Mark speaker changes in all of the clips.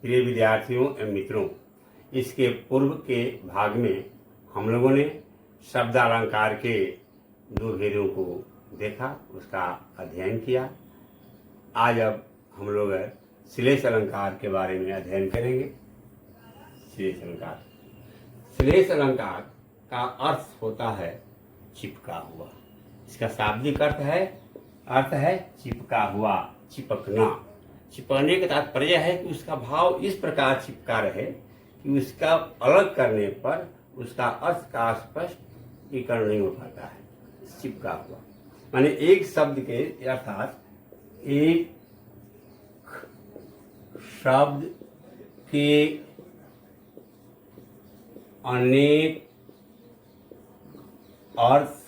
Speaker 1: प्रिय विद्यार्थियों एवं मित्रों, इसके पूर्व के भाग में हम लोगों ने शब्द अलंकार के दो भेदों को देखा, उसका अध्ययन किया। आज अब हम लोग श्लेष अलंकार के बारे में अध्ययन करेंगे। श्लेष अलंकार का अर्थ होता है चिपका हुआ। इसका शाब्दिक अर्थ है चिपका हुआ, चिपकना। चिपकने का तात्पर्य है कि उसका भाव इस प्रकार चिपका रहे कि उसका अलग करने पर उसका अर्थ का स्पष्टीकरण नहीं हो पाता है। चिपका हुआ माने एक शब्द के अर्थात एक शब्द के अनेक अर्थ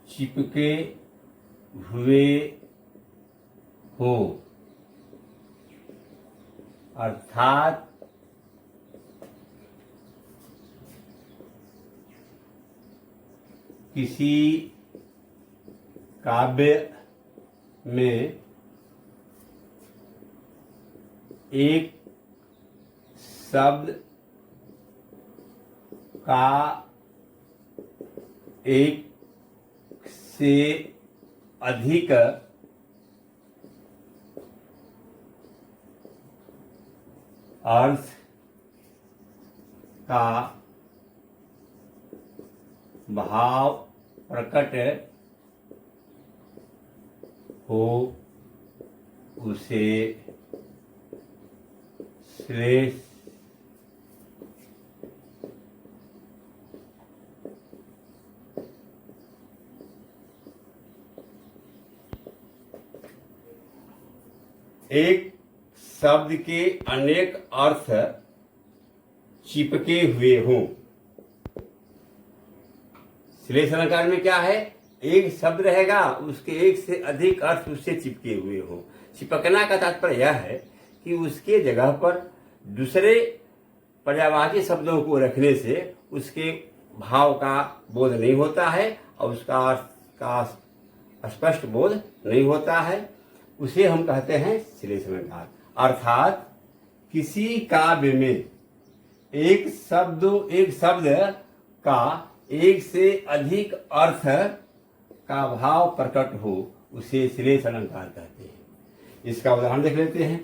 Speaker 1: चिपके हुए हो, अर्थात किसी काव्य में एक शब्द का एक से अधिक अर्थ का भाव प्रकट हो उसे श्लेष एक शब्द के अनेक अर्थ चिपके हुए हों। श्लेष अलंकार में क्या है? एक शब्द रहेगा, उसके एक से अधिक अर्थ उससे चिपके हुए हों। चिपकना का तात्पर्य यह है कि उसके जगह पर दूसरे पर्यायवाची शब्दों को रखने से उसके भाव का बोध नहीं होता है और उसका अर्थ का स्पष्ट बोध नहीं होता है। उसे हम कहते हैं श्लेष अलंकार। अर्थात किसी काव्य में एक शब्द का एक से अधिक अर्थ का भाव प्रकट हो उसे श्लेष अलंकार कहते हैं। इसका उदाहरण देख लेते हैं।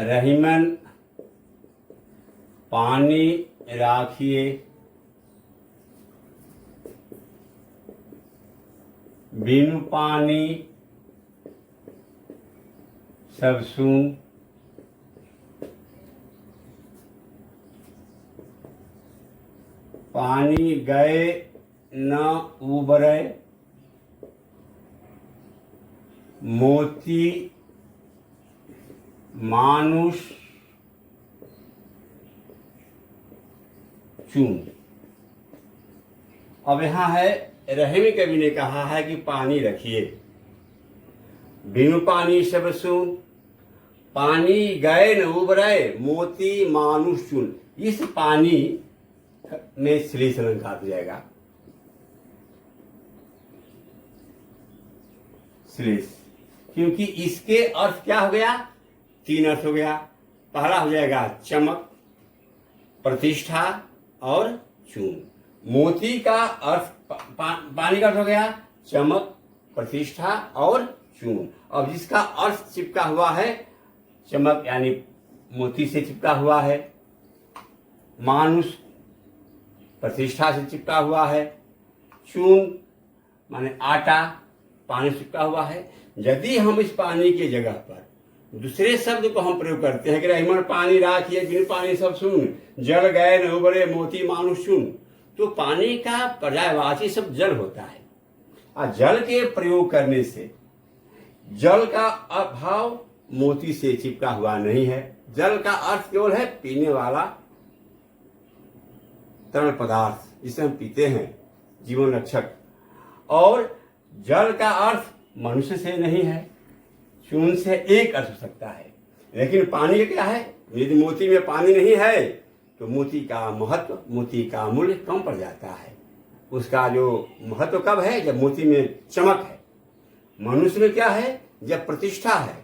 Speaker 1: रहीमन पानी राखिए, बिनु पानी सब सून, पानी गए न उबरे, मोती मानुष चून। अब यहां है रहीम कवि ने कहा है कि पानी रखिए, बिनु पानी सब सून, पानी गए न उबरे, मोती मानुष चून। इस पानी में श्लेष अलंकार हो जाएगा। श्लेष क्योंकि इसके अर्थ क्या हो गया? तीन अर्थ हो गया। पहला हो जाएगा चमक, प्रतिष्ठा और चून। मोती का अर्थ पानी का अर्थ हो गया चमक, प्रतिष्ठा और चून। अब जिसका अर्थ चिपका हुआ है, चमक यानी मोती से चिपका हुआ है, मानुष प्रतिष्ठा से चिपका हुआ है, चून माने आटा पानी से चिपका हुआ है। यदि हम इस पानी के जगह पर दूसरे शब्द को हम प्रयोग करते हैं कि रहीमन पानी राखिए, बिनु पानी सब सून, जल गए न उबरे, मोती मानुष चून, तो पानी का पर्यायवाची शब्द जल होता है। और जल के प्रयोग करने से जल का अभाव मोती से चिपका हुआ नहीं है। जल का अर्थ केवल है पीने वाला तरल पदार्थ जिसे हम पीते हैं, जीवन रक्षक। और जल का अर्थ मनुष्य से नहीं है, चून से एक अर्थ हो सकता है। लेकिन पानी क्या है? यदि मोती में पानी नहीं है तो मोती का महत्व, मोती का मूल्य कम पड़ जाता है। उसका जो महत्व कब है? जब मोती में चमक है। मनुष्य में क्या है? जब प्रतिष्ठा है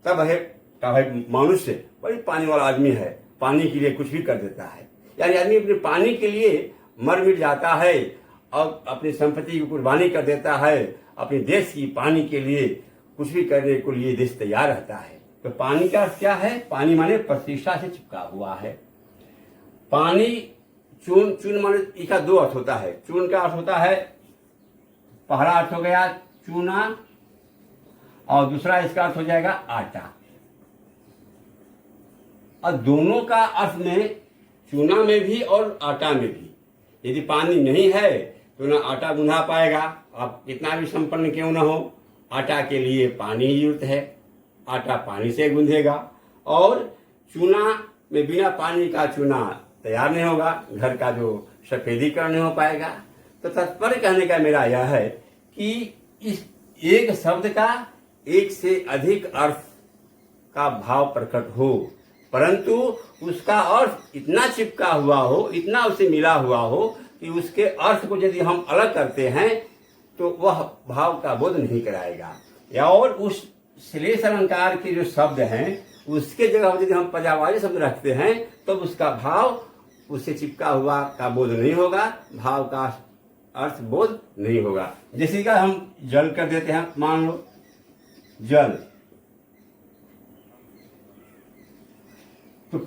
Speaker 1: तब है। तब है मनुष्य बड़ी पानी वाला आदमी है, पानी के लिए कुछ भी कर देता है। यानी आदमी अपने पानी के लिए मर मिट जाता है और अपनी संपत्ति की कुर्बानी कर देता है। अपने देश की पानी के लिए कुछ भी करने के लिए देश तैयार रहता है। तो पानी का अर्थ क्या है? पानी माने प्रतिष्ठा से चिपका हुआ है। पानी, चून, चून माने इसका दो अर्थ होता है। चून का अर्थ होता है, पहला अर्थ हो गया चूना और दूसरा इसका अर्थ हो जाएगा आटा। और दोनों का अर्थ में, चूना में भी और आटा में भी, यदि पानी नहीं है तो ना आटा गुंधा पाएगा। आप कितना भी संपन्न क्यों ना हो, आटा के लिए पानी की जरूरत है, आटा पानी से गूंधेगा। और चूना में बिना पानी का चूना तैयार नहीं होगा, घर का जो सफेदीकरण नहीं हो पाएगा। तो तात्पर्य कहने का मेरा यह है कि इस एक शब्द का एक से अधिक अर्थ का भाव प्रकट हो, परंतु उसका अर्थ इतना चिपका हुआ हो, इतना उसे मिला हुआ हो कि उसके अर्थ को यदि हम अलग करते हैं तो वह भाव का बोध नहीं कराएगा। या और उस श्लेष अलंकार के जो शब्द हैं उसके जगह यदि हम पर्यायवाची शब्द रखते हैं तो उसका भाव उससे चिपका हुआ का बोध नहीं होगा, भाव का अर्थ बोध नहीं होगा। जैसे कि हम जल कर देते हैं, मान लो जल, तो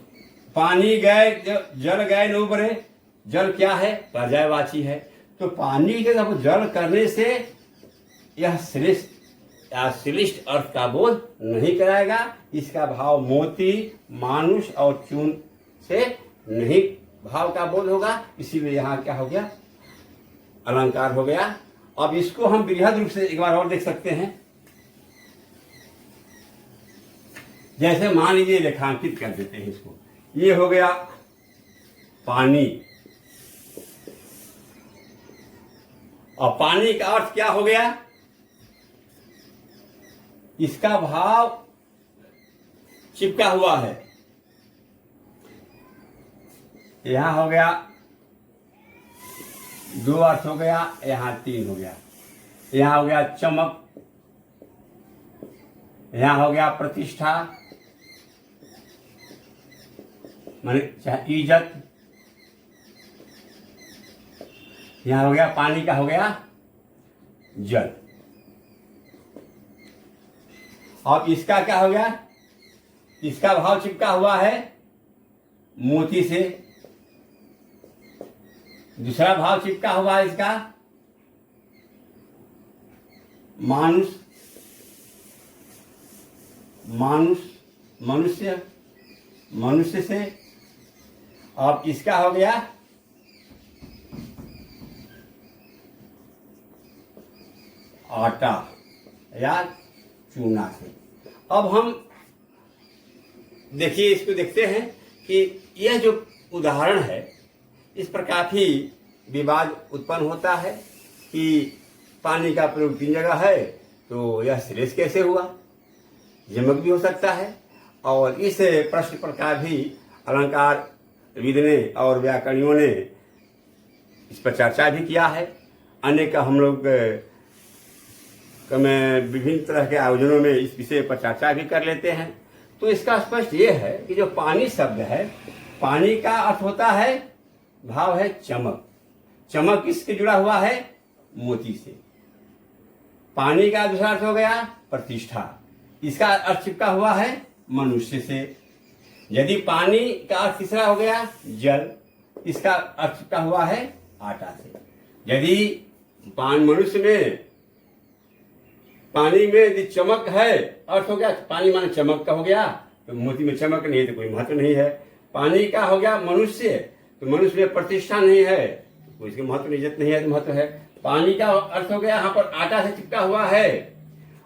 Speaker 1: पानी गए, जल गए न उबरे। जल क्या है? पर्यायवाची है। तो पानी की जगह जल करने से यह श्रेष्ठ या श्लिष्ट अर्थ का बोध नहीं कराएगा। इसका भाव मोती, मानुष और चून से नहीं भाव का बोध होगा। इसीलिए यहाँ क्या हो गया? अलंकार हो गया। अब इसको हम बृहद रूप से एक बार और देख सकते हैं। जैसे मान लीजिए रेखांकित कर देते हैं इसको। ये हो गया पानी, और पानी का अर्थ क्या हो गया? इसका भाव चिपका हुआ है। यहां हो गया दो अर्थ हो गया, यहां तीन हो गया। यहां हो गया चमक, यहां हो गया प्रतिष्ठा माने चाहे इज्जत, यहां हो गया पानी का हो गया जल। अब इसका क्या हो गया? इसका भाव चिपका हुआ है मोती से। दूसरा भाव चिपका हुआ है इसका मानुष, मनुष्य, मनुष्य से। अब इसका हो गया आटा या चूना से। अब हम देखिए, इसको देखते हैं कि यह जो उदाहरण है इस पर काफी विवाद उत्पन्न होता है कि पानी का प्रयोग तीन जगह है तो यह श्लेष कैसे हुआ? जमक भी हो सकता है। और इस प्रश्न पर का भी अलंकार विद ने और व्याकरणियों ने इस पर चर्चा भी किया है। अनेक हम लोग में विभिन्न तरह के आयोजनों में इस विषय पर चर्चा भी कर लेते हैं। तो इसका स्पष्ट ये है कि जो पानी शब्द है, पानी का अर्थ होता है, भाव है चमक। चमक किससे जुड़ा हुआ है? मोती से। पानी का दूसरा अर्थ हो गया प्रतिष्ठा। इसका अर्थ चिपका हुआ है मनुष्य से। यदि पानी का अर्थ तीसरा हो गया जल, इसका अर्थ चिपका हुआ है आटा से। यदि मनुष्य में पानी में यदि चमक है, अर्थ हो गया पानी माने चमक का हो गया, तो मोती में चमक नहीं है तो कोई महत्व नहीं है। पानी का हो गया मनुष्य, तो मनुष्य में प्रतिष्ठा नहीं है तो इसके महत्व इज्जत नहीं है तो महत्व है। पानी का अर्थ हो गया यहाँ पर आटा से चिपका हुआ है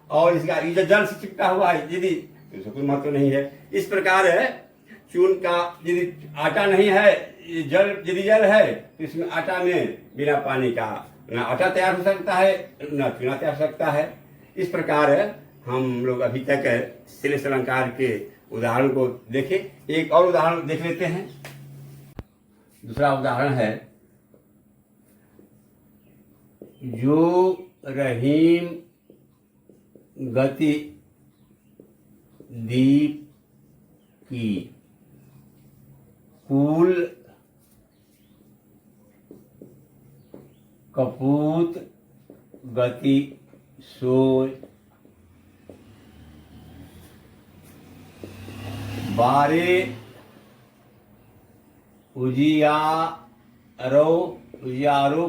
Speaker 1: और इसका इज्जत जल से चिपका हुआ है यदि, तो इसका कोई महत्व नहीं है। इस प्रकार है चून का यदि आटा नहीं है, जल यदि जल है तो इसमें आटा में बिना पानी का न आटा तैयार हो सकता है न चूना तैयार हो सकता है। इस प्रकार हम लोग अभी तक श्लेष अलंकार के उदाहरण को देखें। एक और उदाहरण देख लेते हैं। दूसरा उदाहरण है, जो रहीम गति दीप की कुल कपूत गति सोय बारे उजियारो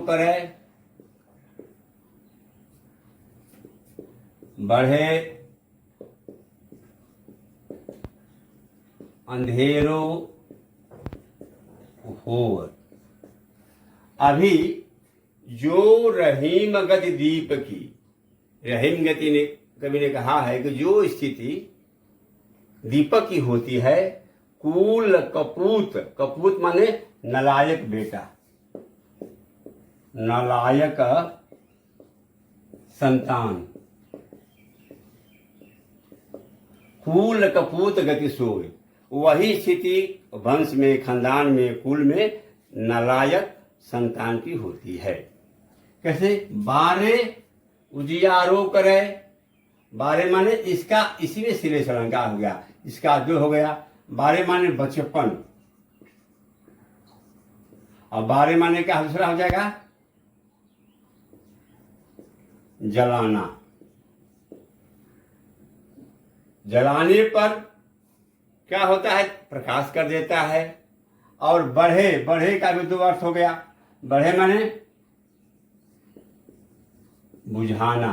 Speaker 1: करे बढ़े अंधेरो हो। अभी जो रहीम गति दीप की, रहीम गति ने कवि ने कहा है कि जो स्थिति दीपक की होती है, कुल कपूत, कपूत माने नलायक बेटा, नलायक संतान, कुल कपूत गति सोय, वही स्थिति वंश में, खानदान में, कुल में नलायक संतान की होती है। कैसे? बारे उजियारो करे, बारे माने इसका इसी में सिरे से अलंकार हो गया, इसका जो हो गया। बारे माने बचपन, और बारे माने क्या दूसरा हो जाएगा? जलाना। जलाने पर क्या होता है? प्रकाश कर देता है। और बढ़े, बढ़े का भी दो अर्थ हो गया। बढ़े माने बुझाना,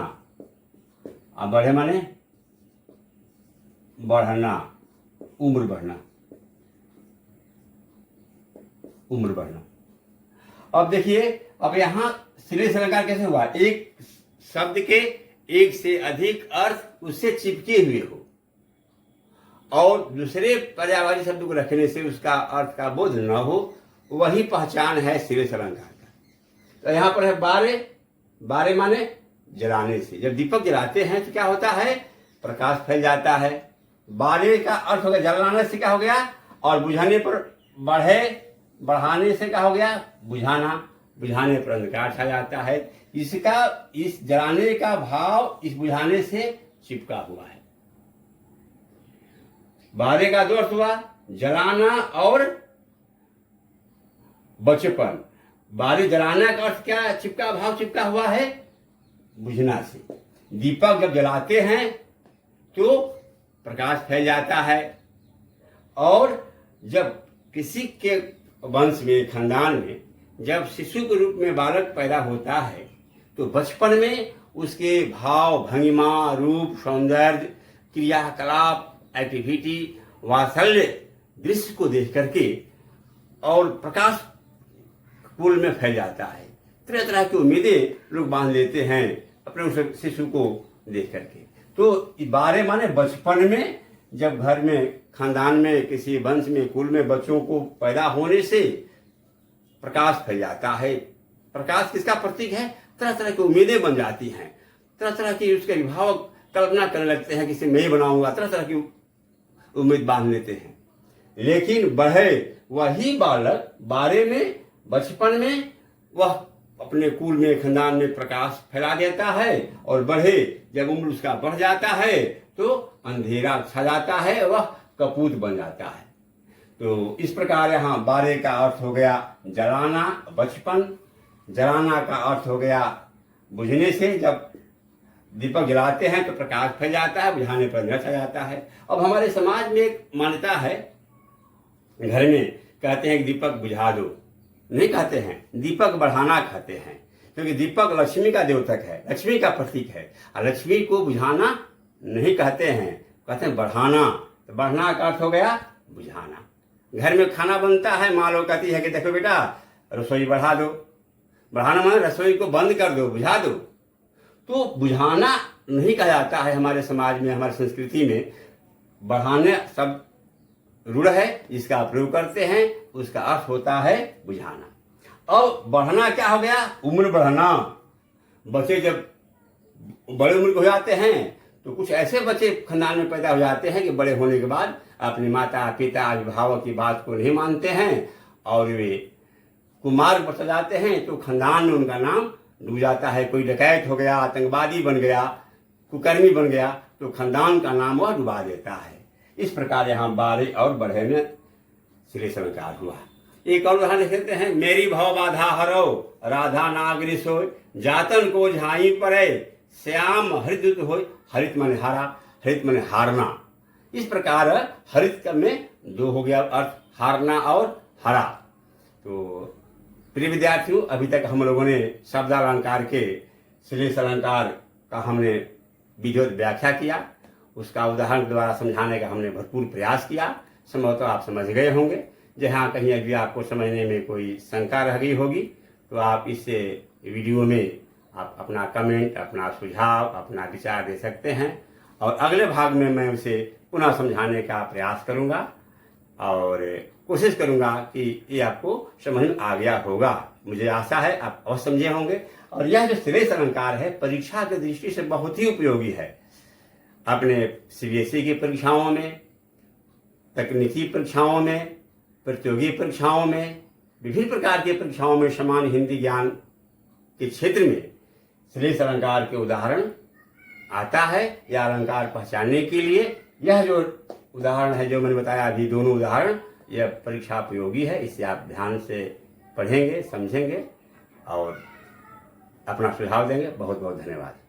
Speaker 1: और बढ़े माने बढ़ना, उम्र बढ़ना, उम्र बढ़ना। अब देखिए, अब यहां सिरे से अलंकार कैसे हुआ? एक शब्द के एक से अधिक अर्थ उससे चिपके हुए हो और दूसरे पर्यायवाची शब्द को रखने से उसका अर्थ का बोध न हो, वही पहचान है सिरे से अलंकार का। तो यहां पर है बारे, बारे माने जलाने से। जब दीपक जलाते हैं तो क्या होता है? प्रकाश फैल जाता है। बारे का अर्थ हो गया जलाने से क्या हो गया? और बुझाने पर बढ़े, बढ़ाने से क्या हो गया? बुझाना, बुझाने पर अंधकार छा जाता है। इसका, इस जलाने का भाव इस बुझाने से चिपका हुआ है। बारे का दो अर्थ हुआ, जलाना और बचपन। बारे जलाना का अर्थ क्या? चिपका भाव चिपका हुआ है बुझना से। दीपक जब जलाते हैं तो प्रकाश फैल जाता है, और जब किसी के वंश में, खानदान में जब शिशु के रूप में बालक पैदा होता है तो बचपन में उसके भाव, भंगिमा, रूप, सौंदर्य, क्रियाकलाप, एक्टिविटी, वात्सल्य दृश्य को देख करके और प्रकाश कुल में फैल जाता है। तरह तरह की उम्मीदें लोग बांध लेते हैं अपने उस शिशु को देख करके। तो बारे माने बचपन में, जब घर में, खानदान में, किसी वंश में, कुल में बच्चों को पैदा होने से प्रकाश फैल जाता है। प्रकाश किसका प्रतीक है? तरह तरह की उम्मीदें बन जाती हैं, तरह तरह की उसके विभाव कल्पना करने लगते हैं कि इसे मैं ही बनाऊंगा, तरह तरह की उम्मीद बांध लेते हैं। लेकिन बढ़े, वही बालक बारे में, बचपन में वह अपने कुल में, खानदान में प्रकाश फैला देता है, और बढ़े जब उम्र उसका बढ़ जाता है तो अंधेरा छा जाता है, वह कपूत बन जाता है। तो इस प्रकार यहाँ बारे का अर्थ हो गया जलाना, बचपन। जलाना का अर्थ हो गया बुझने से। जब दीपक जलाते हैं तो प्रकाश फैल जाता है, बुझाने पर अंधेरा छा जाता है। अब हमारे समाज में एक मान्यता है, घर में कहते हैं कि दीपक बुझा दो, नहीं कहते हैं, दीपक बढ़ाना कहते हैं, क्योंकि दीपक लक्ष्मी का द्योतक है, लक्ष्मी का प्रतीक है। और लक्ष्मी को बुझाना नहीं कहते हैं, कहते हैं बढ़ाना। तो बढ़ना का अर्थ हो गया बुझाना। घर में खाना बनता है, माँ लोग कहती है कि देखो बेटा रसोई बढ़ा दो। बढ़ाना माने रसोई को बंद कर दो, बुझा दो। तो बुझाना नहीं कहा जाता है हमारे समाज में, हमारी संस्कृति में। बढ़ाने शब्द रूढ़ है, इसका प्रयोग करते हैं, उसका अर्थ होता है बुझाना। और बढ़ना क्या हो गया? उम्र बढ़ना। बच्चे जब बड़े उम्र के हो जाते हैं तो कुछ ऐसे बच्चे खानदान में पैदा हो जाते हैं कि बड़े होने के बाद अपने माता पिता, अभिभावक की बात को नहीं मानते हैं और वे कुमार्ग पर जाते हैं तो खानदान में उनका नाम डूब जाता है। कोई डकैत हो गया, आतंकवादी बन गया, कुकर्मी बन गया तो खानदान का नाम वह डुबा देता है। इस प्रकार यहाँ बारे और बढ़े में श्लेष अलंकार हुआ। एक और उदाहरण देख लेते हैं। मेरी भव बाधा हरो राधा नागरी सोय, जातन को झाई पड़े श्याम हरित हो। हरित मन हारा, हरित मन हारना। इस प्रकार हरित में दो हो गया अर्थ, हारना और हरा। तो प्रिय विद्यार्थियों, अभी तक हम लोगों ने शब्दालंकार के श्लेष अलंकार का हमने विधिवत व्याख्या किया, उसका उदाहरण द्वारा समझाने का हमने भरपूर प्रयास किया। संभवतः आप समझ गए होंगे। जहाँ कहीं अभी आपको समझने में कोई शंका रह गई होगी तो आप इस वीडियो में आप अपना कमेंट, अपना सुझाव, अपना विचार दे सकते हैं और अगले भाग में मैं उसे पुनः समझाने का प्रयास करूँगा और कोशिश करूँगा कि ये आपको समझ में आ गया होगा। मुझे आशा है आप अवश्य समझे होंगे। और यह जो श्लेष अलंकार है परीक्षा की दृष्टि से बहुत ही उपयोगी है। अपने CBSE की परीक्षाओं में, तकनीकी परीक्षाओं में, प्रतियोगी परीक्षाओं में, विभिन्न प्रकार की परीक्षाओं में समान हिंदी ज्ञान के क्षेत्र में श्लेष अलंकार के उदाहरण आता है। यह अलंकार पहचानने के लिए यह जो उदाहरण है जो मैंने बताया अभी, दोनों उदाहरण, यह परीक्षा उपयोगी है। इसे आप ध्यान से पढ़ेंगे, समझेंगे और अपना सुझाव देंगे। बहुत बहुत धन्यवाद।